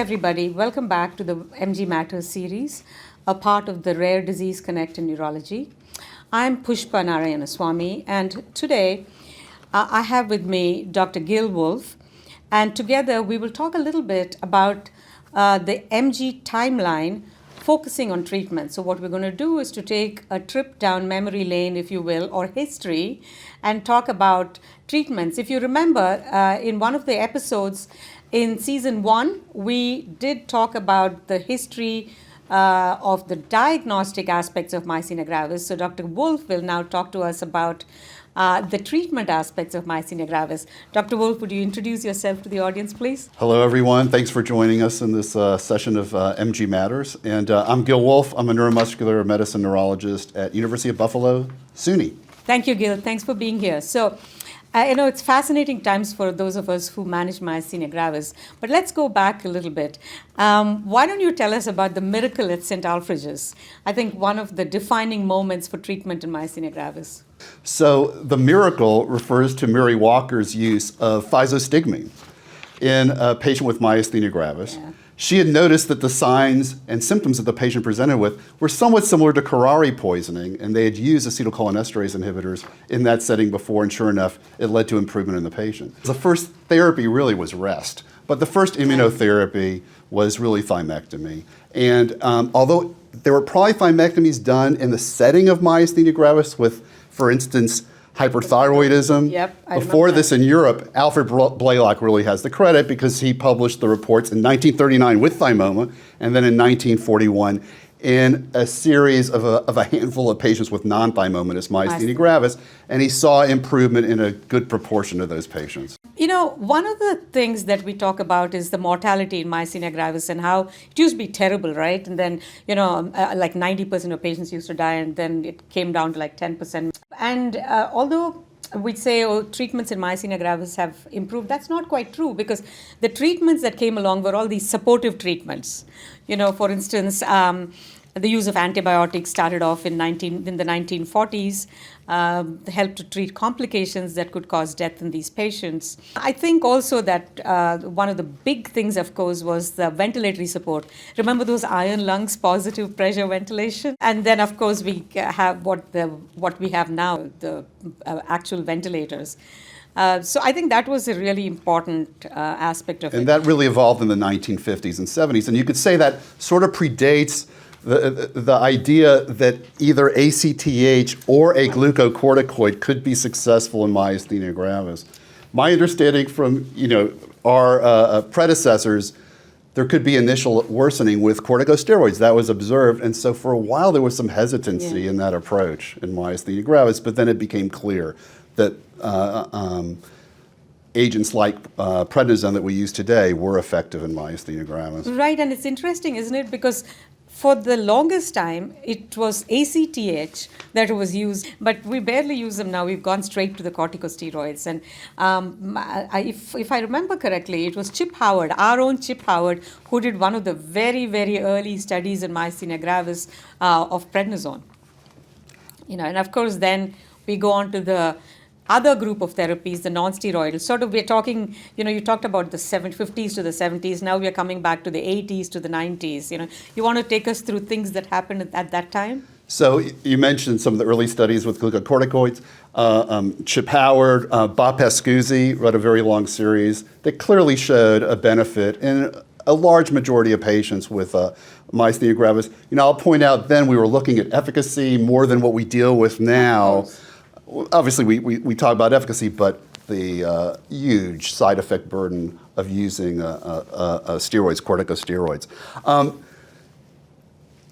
everybody. Welcome back to the MG Matters series, a part of the Rare Disease Connect in Neurology. I'm Dr Narayanaswami, and today I have with me Dr. Wolfe, and together we will talk a little bit about the MG timeline focusing on treatment. So what we're going to do is to take a trip down memory lane, if you will, or history, and talk about treatments. If you remember, in one of the episodes in season 1, we did talk about the history of the diagnostic aspects of myasthenia gravis. So Dr. Wolfe will now talk to us about the treatment aspects of myasthenia gravis. Dr. Wolfe, would you introduce yourself to the audience, please? Hello, everyone. Thanks for joining us in this session of MG Matters. And I'm Gil Wolfe. I'm a neuromuscular medicine neurologist at University of Buffalo, SUNY. Thank you, Gil. Thanks for being here. So, it's fascinating times for those of us who manage myasthenia gravis. But let's go back a little bit. Why don't you tell us about the miracle at St. Alfred's? I think one of the defining moments for treatment in myasthenia gravis. So the miracle refers to Mary Walker's use of physostigmine in a patient with myasthenia gravis. Yeah. She had noticed that the signs and symptoms that the patient presented with were somewhat similar to curare poisoning, and they had used acetylcholinesterase inhibitors in that setting before, and sure enough, it led to improvement in the patient. The first therapy really was rest, but the first immunotherapy was really thymectomy. And although there were probably thymectomies done in the setting of myasthenia gravis with, for instance, hyperthyroidism. Before this in Europe, Alfred Blalock really has the credit because he published the reports in 1939 with thymoma, and then in 1941 in a series of a handful of patients with non-thymomatous myasthenia gravis, and he saw improvement in a good proportion of those patients. You know, one of the things that we talk about is the mortality in myasthenia gravis and how it used to be terrible, right? And then, like 90% of patients used to die, and then it came down to like 10%. And although we'd say, treatments in myasthenia gravis have improved, that's not quite true, because the treatments that came along were all these supportive treatments. For instance, the use of antibiotics started off in the 1940s, helped to treat complications that could cause death in these patients. I think also that one of the big things, of course, was the ventilatory support. Remember those iron lungs, positive pressure ventilation? And then, of course, we have what we have now, the actual ventilators. So I think that was a really important aspect of it. And that really evolved in the 1950s and 70s. And you could say that sort of predates the idea that either ACTH or a glucocorticoid could be successful in myasthenia gravis. My understanding from our predecessors, there could be initial worsening with corticosteroids. That was observed, and so for a while there was some hesitancy in that approach in myasthenia gravis, but then it became clear that agents like prednisone that we use today were effective in myasthenia gravis. Right, and it's interesting, isn't it? Because for the longest time, it was ACTH that was used, but we barely use them now. We've gone straight to the corticosteroids. And if I remember correctly, it was Chip Howard, our own Chip Howard, who did one of the very, very early studies in myasthenia gravis of prednisone. And of course, then we go on to the other group of therapies, the non-steroidal. Sort of, we're talking, you talked about the 50s to the 70s. Now we're coming back to the 80s to the 90s. You want to take us through things that happened at that time? So you mentioned some of the early studies with glucocorticoids. Chip Howard, Bob Pascuzzi wrote a very long series that clearly showed a benefit in a large majority of patients with myasthenia gravis. I'll point out then we were looking at efficacy more than what we deal with now. Obviously, we talk about efficacy, but the huge side effect burden of using steroids, corticosteroids.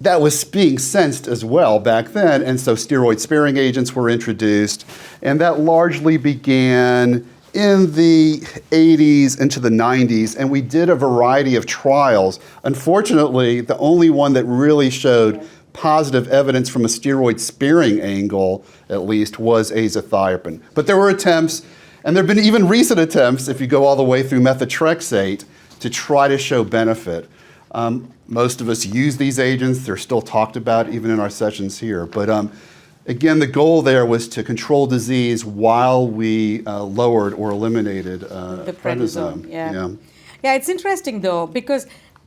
That was being sensed as well back then, and so steroid-sparing agents were introduced, and that largely began in the 80s into the 90s, and we did a variety of trials. Unfortunately, the only one that really showed positive evidence from a steroid-sparing angle, at least, was azathioprine. But there were attempts, and there have been even recent attempts, if you go all the way through methotrexate, to try to show benefit. Most of us use these agents. They're still talked about even in our sessions here. But again, the goal there was to control disease while we lowered or eliminated the prednisone. Yeah, it's interesting, though, because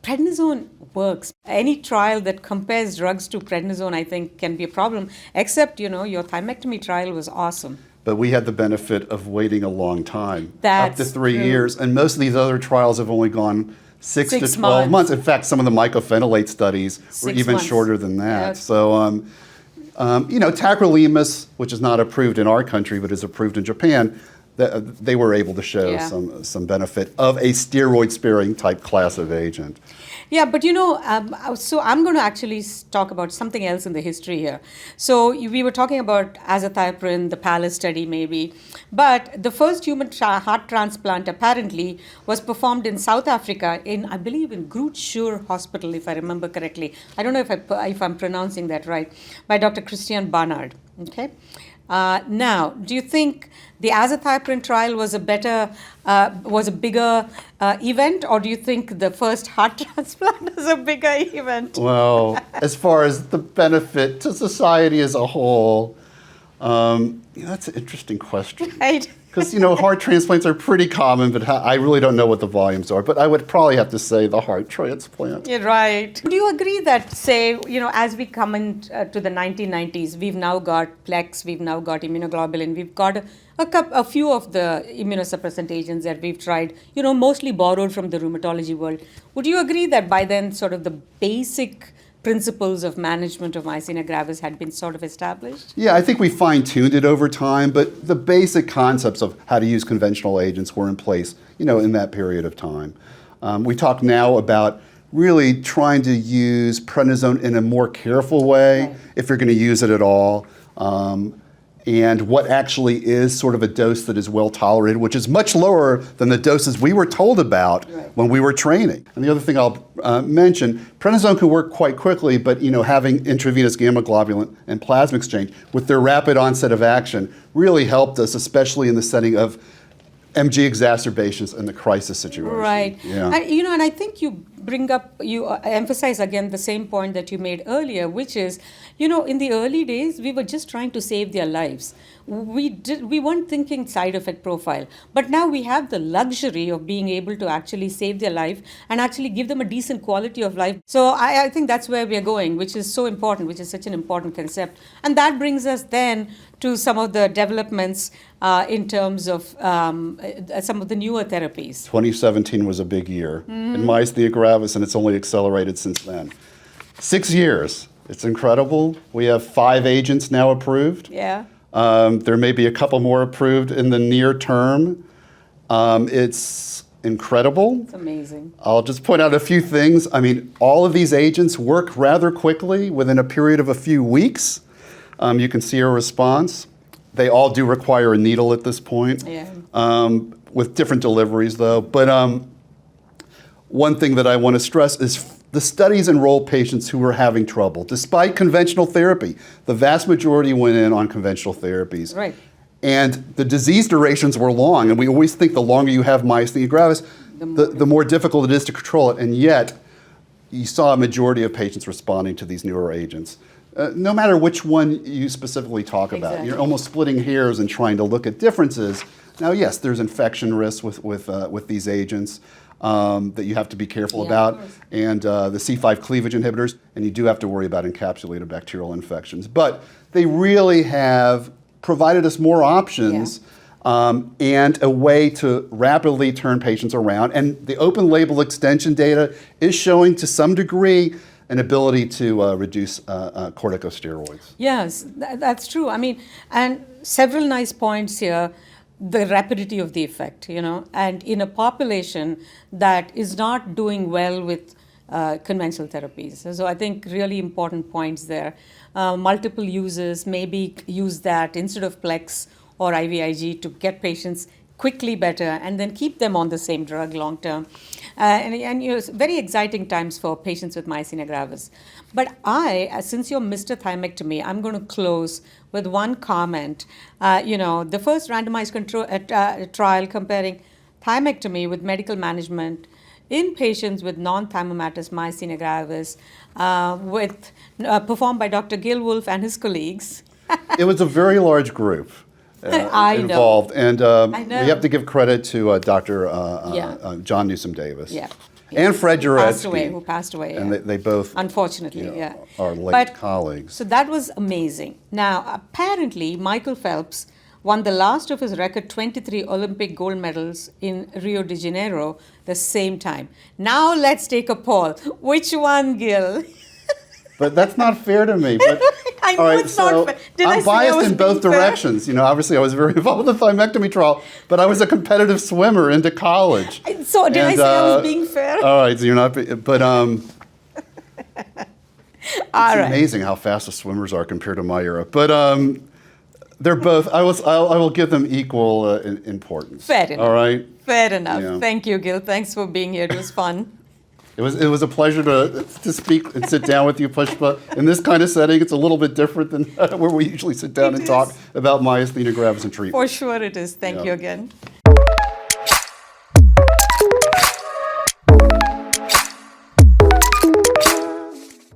prednisone works. Any trial that compares drugs to prednisone, I think, can be a problem, except, your thymectomy trial was awesome. But we had the benefit of waiting a long time, That's up to 3 true. years. And most of these other trials have only gone 6 to 12 months. months. In fact, some of the mycophenolate studies were 6 even months. shorter than that. Yeah. So, tacrolimus, which is not approved in our country but is approved in Japan, they were able to show Yeah. some benefit of a steroid-sparing type class of agent. Yeah, but so I'm going to actually talk about something else in the history here. So we were talking about azathioprine, the PALIS study maybe, but the first human heart transplant apparently was performed in South Africa I believe in Groote Schuur Hospital, if I remember correctly. I don't know if I'm pronouncing that right, by Dr. Christian Barnard. Okay. Now, do you think the azathioprine trial was a bigger event, or do you think the first heart transplant was a bigger event? Well, as far as the benefit to society as a whole, that's an interesting question. Right. Because, heart transplants are pretty common, but I really don't know what the volumes are. But I would probably have to say the heart transplant. You're right. Do you agree that, say, as we come into the 1990s, we've now got Plex, we've now got immunoglobulin, we've got a few of the immunosuppressant agents that we've tried, mostly borrowed from the rheumatology world. Would you agree that by then sort of the basic principles of management of myasthenia gravis had been sort of established? Yeah, I think we fine-tuned it over time, but the basic concepts of how to use conventional agents were in place, in that period of time. We talk now about really trying to use prednisone in a more careful way, right, if you're going to use it at all, and what actually is sort of a dose that is well tolerated, which is much lower than the doses we were told about right, when we were training. And the other thing I'll mention, prednisone can work quite quickly, but having intravenous gamma globulin and plasma exchange with their rapid onset of action really helped us, especially in the setting of MG exacerbations and the crisis situation. Right. Yeah. And I think you emphasize again the same point that you made earlier, which is, in the early days, we were just trying to save their lives. We weren't thinking side effect profile, but now we have the luxury of being able to actually save their life and actually give them a decent quality of life. So I think that's where we're going, which is so important, which is such an important concept. And that brings us then to some of the developments in terms of some of the newer therapies. 2017 was a big year in myasthenia gravis, and it's only accelerated since then. 6 years. It's incredible. We have 5 agents now approved. Yeah. There may be a couple more approved in the near term. It's incredible. It's amazing. I'll just point out a few things. All of these agents work rather quickly within a period of a few weeks. You can see a response. They all do require a needle at this point, with different deliveries though. But one thing that I want to stress is the studies enroll patients who were having trouble. Despite conventional therapy, the vast majority went in on conventional therapies. Right. And the disease durations were long. And we always think the longer you have myasthenia gravis, the more difficult it is to control it. And yet, you saw a majority of patients responding to these newer agents. No matter which one you specifically talk about, Exactly. you're almost splitting hairs and trying to look at differences. Now, yes, there's infection risks with these agents that you have to be careful about, and the C5 cleavage inhibitors, and you do have to worry about encapsulated bacterial infections. But they really have provided us more options and a way to rapidly turn patients around. And the open label extension data is showing to some degree an ability to reduce corticosteroids. Yes, that's true. And several nice points here. The rapidity of the effect, and in a population that is not doing well with conventional therapies. So I think really important points there. Multiple users maybe use that instead of Plex or IVIG to get patients quickly better and then keep them on the same drug long term. And very exciting times for patients with myasthenia gravis. But since you're Mr. Thymectomy, I'm going to close with one comment. The first randomized control trial comparing thymectomy with medical management in patients with non-thymomatous myasthenia gravis, performed by Dr. Gil Wolfe and his colleagues. It was a very large group involved, and I know. we have to give credit to Dr. John Newsom Davis. Yeah. And Fred Passed away, Juretsky. who passed away. And Yeah. they both Unfortunately, you know, yeah. are late But- colleagues. So that was amazing. Now, apparently, Michael Phelps won the last of his record 23 Olympic gold medals in Rio de Janeiro the same time. Now let's take a poll. Which one, Gil? But that's not fair to me. But, I know all right, it's not fair. Did I I'm say I biased was in both being fair? directions. You know, obviously I was very involved with the thymectomy trial, but I was a competitive swimmer into college. So did I And, say I was being fair? All right, so you're not, but it's All right. amazing how fast the swimmers are compared to my era. But they're both. I will give them equal importance. Fair enough. All right. Fair enough. Yeah. Thank you, Gil. Thanks for being here. It was fun. It was a pleasure to speak and sit down with you, Pushpa. In this kind of setting, it's a little bit different than where we usually sit down It and talk is. about myasthenia gravis and treatment. For sure it is. Thank Yeah. you again.